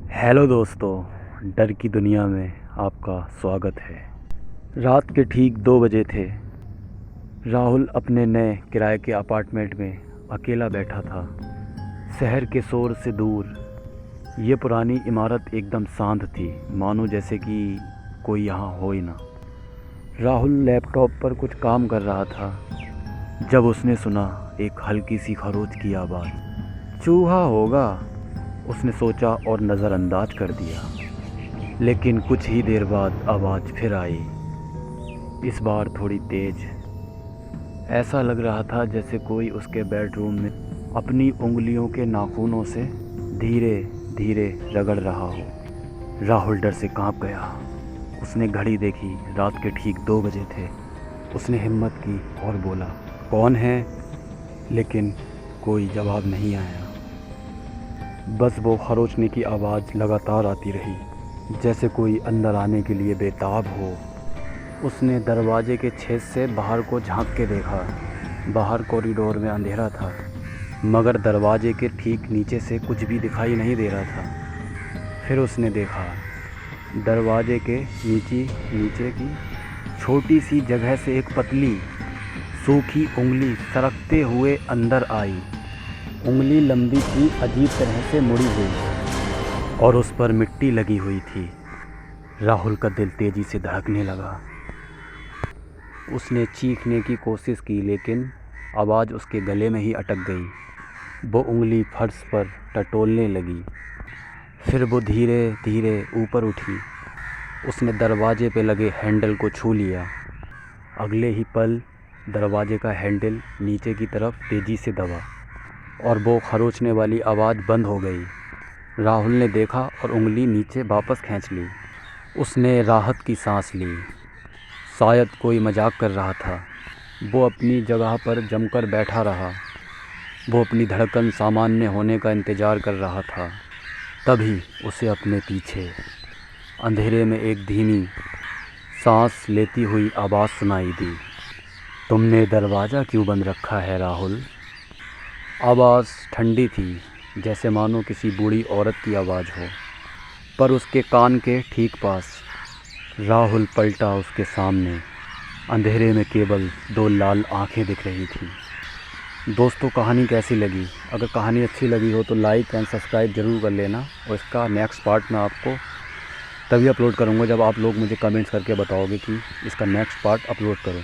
Hello दोस्तों, डर की दुनिया में आपका स्वागत है। रात के ठीक 2 बजे थे। राहुल अपने नए किराए के अपार्टमेंट में अकेला बैठा था, शहर के शोर से दूर। ये पुरानी इमारत एकदम शांत थी, मानो जैसे कि कोई यहाँ हो ही ना। राहुल लैपटॉप पर कुछ काम कर रहा था जब उसने सुना एक हल्की सी खरोच की आवाज़। चूहा होगा, उसने सोचा और नज़रअंदाज कर दिया। लेकिन कुछ ही देर बाद आवाज़ फिर आई, इस बार थोड़ी तेज। ऐसा लग रहा था जैसे कोई उसके बेडरूम में अपनी उंगलियों के नाखूनों से धीरे धीरे रगड़ रहा हो। राहुल डर से कांप गया। उसने घड़ी देखी, रात के ठीक 2 बजे थे। उसने हिम्मत की और बोला, कौन है? लेकिन कोई जवाब नहीं आया। बस वो खरोचने की आवाज़ लगातार आती रही, जैसे कोई अंदर आने के लिए बेताब हो। उसने दरवाजे के छेद से बाहर को झांक के देखा। बाहर कॉरिडोर में अंधेरा था, मगर दरवाजे के ठीक नीचे से कुछ भी दिखाई नहीं दे रहा था। फिर उसने देखा, दरवाजे के नीचे की छोटी सी जगह से एक पतली सूखी उंगली सरकते हुए अंदर आई। उंगली लंबी थी, अजीब तरह से मुड़ी हुई, और उस पर मिट्टी लगी हुई थी। राहुल का दिल तेज़ी से धड़कने लगा। उसने चीखने की कोशिश की, लेकिन आवाज़ उसके गले में ही अटक गई। वो उंगली फर्श पर टटोलने लगी। फिर वो धीरे धीरे ऊपर उठी। उसने दरवाजे पे लगे हैंडल को छू लिया। अगले ही पल दरवाजे का हैंडल नीचे की तरफ तेज़ी से दबा और वो खरोचने वाली आवाज़ बंद हो गई। राहुल ने देखा और उंगली नीचे वापस खींच ली। उसने राहत की सांस ली। शायद कोई मजाक कर रहा था। वो अपनी जगह पर जमकर बैठा रहा। वो अपनी धड़कन सामान्य होने का इंतज़ार कर रहा था। तभी उसे अपने पीछे अंधेरे में एक धीमी सांस लेती हुई आवाज़ सुनाई दी। तुमने दरवाज़ा क्यों बंद रखा है राहुल? आवाज़ ठंडी थी, जैसे मानो किसी बूढ़ी औरत की आवाज़ हो, पर उसके कान के ठीक पास। राहुल पलटा। उसके सामने अंधेरे में केवल 2 लाल आंखें दिख रही थीं। दोस्तों, कहानी कैसी लगी? अगर कहानी अच्छी लगी हो तो लाइक एंड सब्सक्राइब ज़रूर कर लेना, और इसका नेक्स्ट पार्ट मैं आपको तभी अपलोड करूँगा जब आप लोग मुझे कमेंट्स करके बताओगे कि इसका नेक्स्ट पार्ट अपलोड करूँ।